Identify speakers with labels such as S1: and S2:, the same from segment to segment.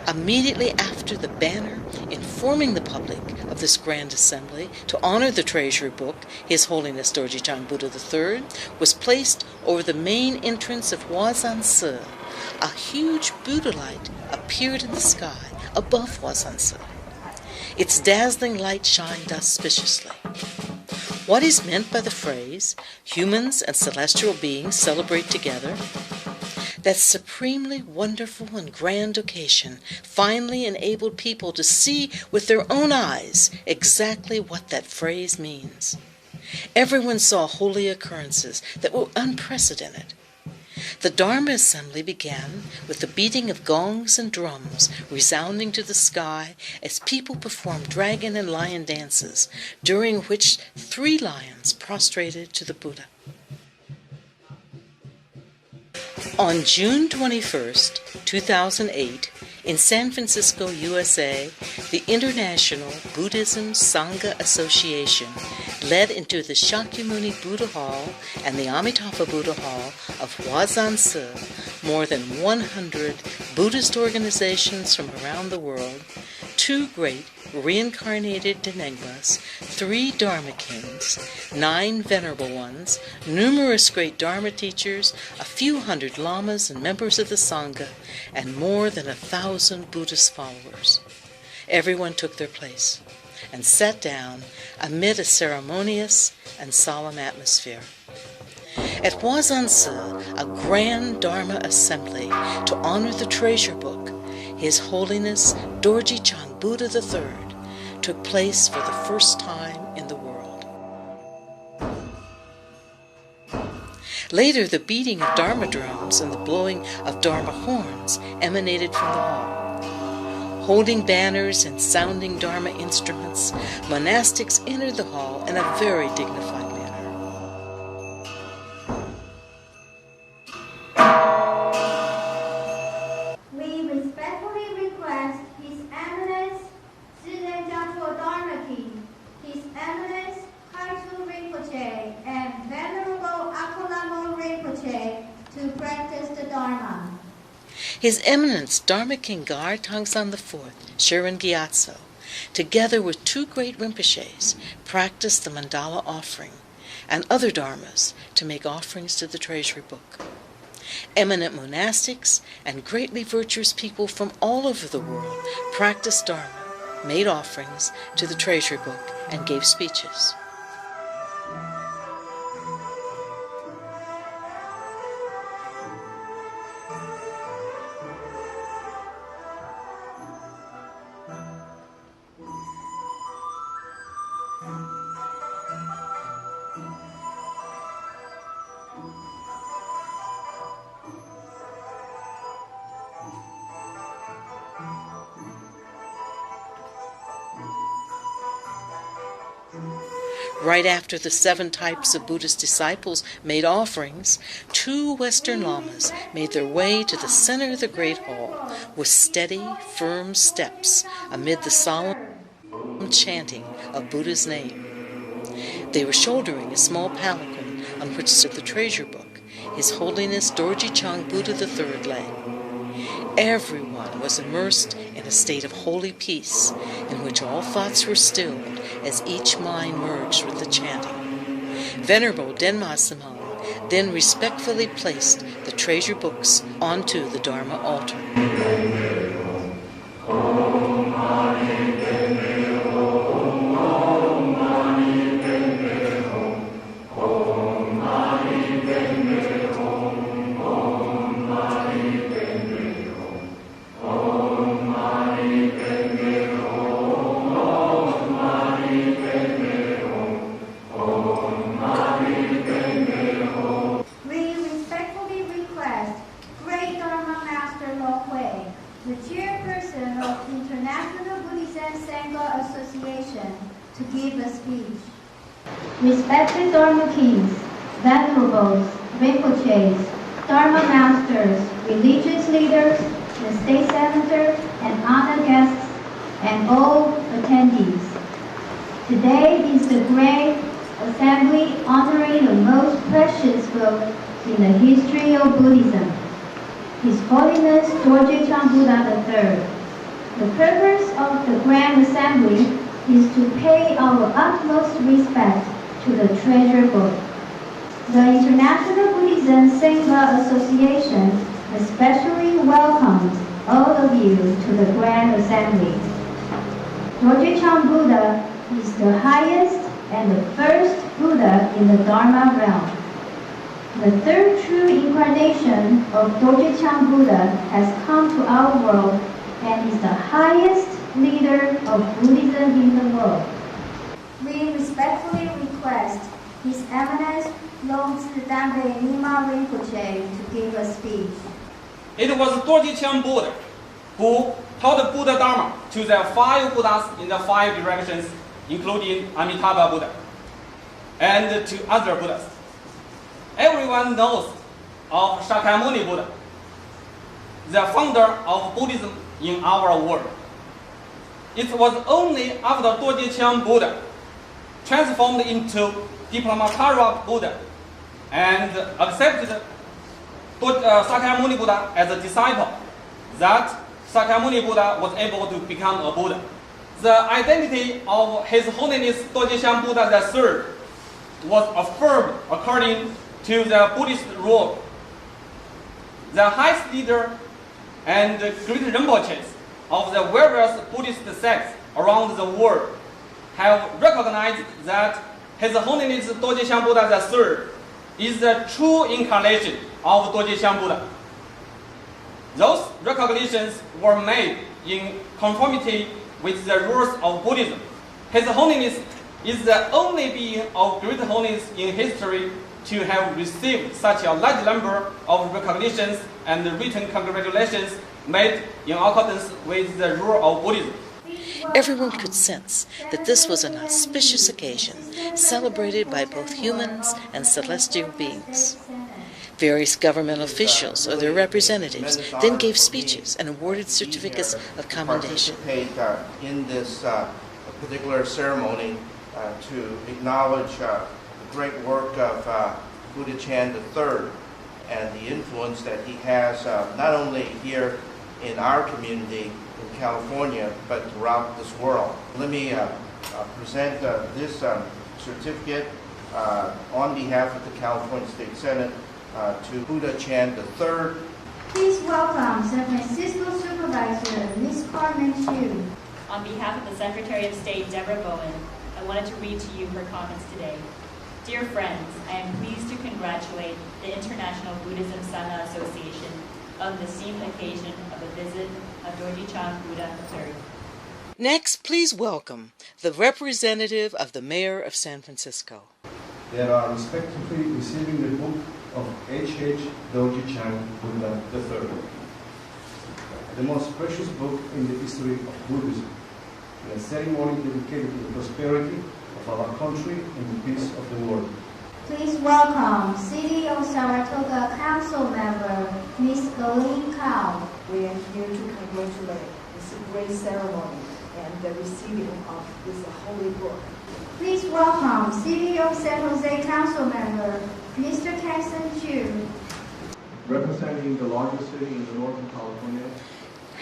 S1: Immediately after the banner informing the public of this grand assembly to honor the treasury book, His Holiness Dorje Chang Buddha III, was placed over the main entrance of Huazhansi, a huge Buddha light appeared in the sky above Huazhansi. Its dazzling light shined auspiciously. What is meant by the phrase, humans and celestial beings celebrate together? That supremely wonderful and grand occasion finally enabled people to see with their own eyes exactly what that phrase means. Everyone saw holy occurrences that were unprecedented. The Dharma assembly began with the beating of gongs and drums resounding to the sky as people performed dragon and lion dances, during which 3 lions prostrated to the Buddha. On June 21st, 2008, in San Francisco, USA, the International Buddhism Sangha Association led into the Shakyamuni Buddha Hall and the Amitabha Buddha Hall of Huazhansi more than 100 Buddhist organizations from around the world, 2 great reincarnated enigmas, 3 Dharma kings, 9 venerable ones, numerous great Dharma teachers, a few hundred lamas and members of the Sangha, and more than 1,000 Buddhist followers. Everyone took their place and sat down amid a ceremonious and solemn atmosphere. At Huazhansi, a grand Dharma assembly to honor the treasure book, His Holiness Dorje Chang Buddha III, took place for the first time in the world. Later, the beating of Dharma drums and the blowing of Dharma horns emanated from the hall. Holding banners and sounding Dharma instruments, monastics entered the hall in a very dignified manner.
S2: We respectfully request His Eminence Ziden Gyatso Dharma King, His Eminence Hartu Rinpoche, and Venerable Akolamo Rinpoche to practice the Dharma.
S1: His Eminence Dharma King Gar Tangsan IV, Shirin Gyatso, together with 2 great Rinpoches, practiced the mandala offering and other dharmas to make offerings to the treasury book. Eminent monastics and greatly virtuous people from all over the world practiced dharma, made offerings to the treasury book, and gave speeches. Right after the 7 types of Buddhist disciples made offerings, 2 Western lamas made their way to the center of the great hall with steady, firm steps amid the solemn chanting of Buddha's name. They were shouldering a small palanquin on which stood the treasure book, His Holiness Dorje Chang Buddha III led. Everyone was immersed in a state of holy peace, in which all thoughts were stilled as each mind merged with the chanting. Venerable Denma Samang then respectfully placed the treasure books onto the Dharma altar.
S2: Respected Dharma Kings, Venerables, Rinpoches, Dharma Masters, religious leaders, the State Senator, and honored guests, and all attendees. Today is the great assembly honoring the most precious book in the history of Buddhism, His Holiness Dorje Chang Buddha III, The purpose of the Grand Assembly is to pay our utmost respect to the treasure book. The International Buddhism Sangha Association especially welcomes all of you to the Grand Assembly. Dorje Chang Buddha is the highest and the first Buddha in the Dharma realm. The third true incarnation of Dorje Chang Buddha has come to our world and is the highest leader of Buddhism in the world. We respectfully request His Eminence Longzi Danbe Nima Rinpoche to give a speech.
S3: It was Dorje Chang Buddha who taught Buddha Dharma to the 5 Buddhas in the 5 directions, including Amitabha Buddha, and to other Buddhas. Everyone knows of Shakyamuni Buddha, the founder of Buddhism in our world. It was only after Dorje Chang Buddha transformed into Diplomatara Buddha and accepted Shakyamuni Buddha as a disciple that Shakyamuni Buddha was able to become a Buddha. The identity of His Holiness Dorje Chang Buddha III was affirmed according to the Buddhist rule. The highest leader and great Rinpoches of the various Buddhist sects around the world have recognized that His Holiness Dorje Chang Buddha III is the true incarnation of Dorje Chang Buddha. Those recognitions were made in conformity with the rules of Buddhism. His Holiness is the only being of great holiness in history to have received such a large number of recognitions and written congratulations made in accordance with the rule of Buddhism.
S1: Everyone could sense that this was an auspicious occasion, celebrated by both humans and celestial beings. Various government officials or their representatives then gave speeches and awarded certificates of commendation.
S4: Participate in this particular ceremony to acknowledge the great work of Buddha Chan III and the influence that he has not only here in our community in California, but throughout this world. Let me present this certificate on behalf of the California State Senate to Buddha Chan III.
S2: Please welcome San Francisco Supervisor Ms. Carmen Chu.
S5: On behalf of the Secretary of State, Deborah Bowen, I wanted to read to you her comments today. Dear friends, I am pleased to congratulate the International Buddhism Sangha Association on the esteemed occasion of the visit of Dorje Chang Buddha III.
S1: Next, please welcome the representative of the Mayor of San Francisco.
S6: They are respectively receiving the book of H.H. Dorje Chang Buddha III, the most precious book in the history of Buddhism, in a ceremony dedicated to the prosperity of our country and the peace of the world.
S2: Please welcome City of Saratoga Council Member Ms. Galine Cao.
S7: We are here to congratulate this great ceremony and the receiving of this holy book.
S2: Please welcome City of San Jose Council Member Mr. Kenson Chu.
S6: Representing the largest city in the northern California.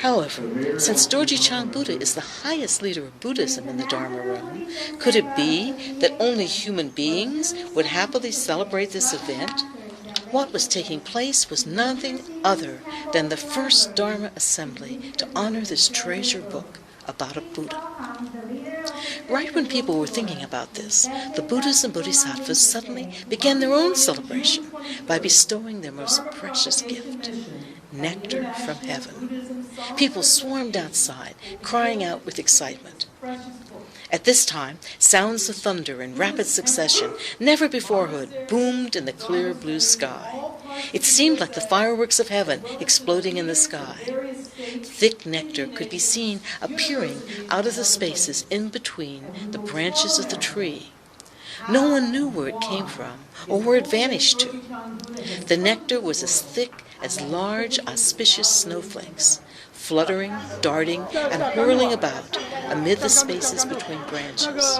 S1: However, since Dorje Chang Buddha is the highest leader of Buddhism in the Dharma realm, could it be that only human beings would happily celebrate this event? What was taking place was nothing other than the first Dharma assembly to honor this treasure book about a Buddha. Right when people were thinking about this, the Buddhas and Bodhisattvas suddenly began their own celebration by bestowing their most precious gift, nectar from heaven. People swarmed outside, crying out with excitement. At this time, sounds of thunder in rapid succession, never before heard, boomed in the clear blue sky. It seemed like the fireworks of heaven exploding in the sky. Thick nectar could be seen appearing out of the spaces in between the branches of the tree. No one knew where it came from or where it vanished to. The nectar was as thick as large, auspicious snowflakes, fluttering, darting, and whirling about amid the spaces between branches.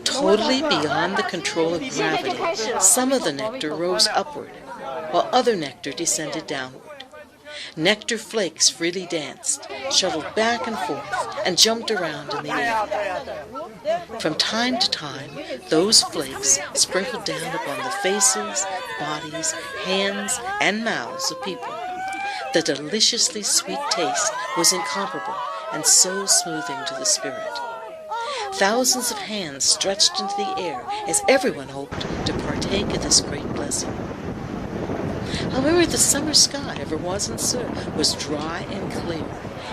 S1: Totally beyond the control of gravity, some of the nectar rose upward, while other nectar descended downward. Nectar flakes freely danced, shuttled back and forth, and jumped around in the air. From time to time, those flakes sprinkled down upon the faces, bodies, hands, and mouths of people. The deliciously sweet taste was incomparable and so smoothing to the spirit. Thousands of hands stretched into the air as everyone hoped to partake of this great blessing. However, the summer sky over Huazhansi was dry and clear.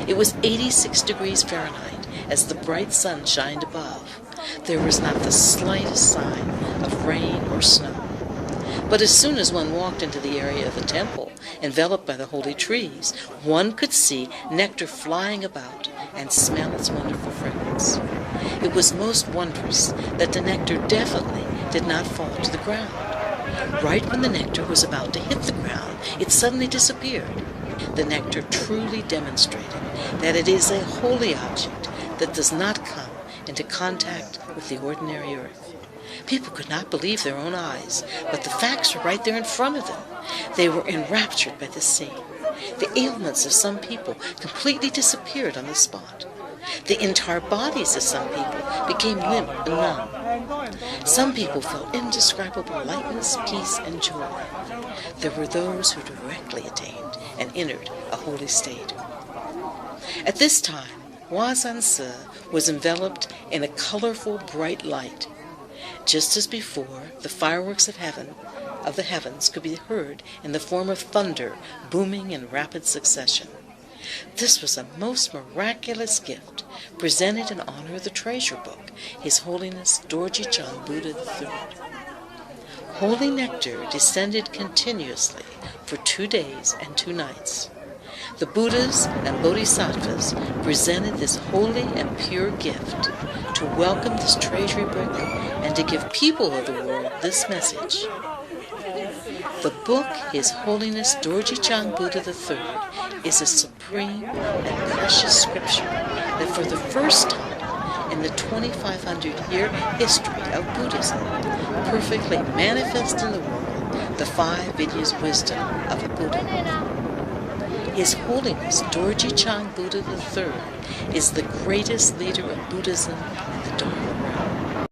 S1: It was 86 degrees Fahrenheit as the bright sun shined above. There was not the slightest sign of rain or snow. But as soon as one walked into the area of the temple, enveloped by the holy trees, one could see nectar flying about and smell its wonderful fragrance. It was most wondrous that the nectar definitely did not fall to the ground. Right when the nectar was about to hit the ground, it suddenly disappeared. The nectar truly demonstrated that it is a holy object that does not come into contact with the ordinary earth. People could not believe their own eyes, but the facts were right there in front of them. They were enraptured by the scene. The ailments of some people completely disappeared on the spot. The entire bodies of some people became limp and numb. Some people felt indescribable lightness, peace, and joy. There were those who directly attained and entered a holy state. At this time, Huazhansi was enveloped in a colorful, bright light. Just as before, the fireworks of the heavens could be heard in the form of thunder booming in rapid succession. This was a most miraculous gift presented in honor of the treasure book, His Holiness Dorje Chang Buddha III. Holy nectar descended continuously for 2 days and 2 nights. The Buddhas and Bodhisattvas presented this holy and pure gift to welcome this treasury book and to give people of the world this message. The book, His Holiness Dorje Chang Buddha III, is a supreme and precious scripture that for the first time in the 2,500-year history of Buddhism perfectly manifests in the world the 5 Vidyas wisdom of a Buddha. His Holiness Dorje Chang Buddha III is the greatest leader of Buddhism in the Dharma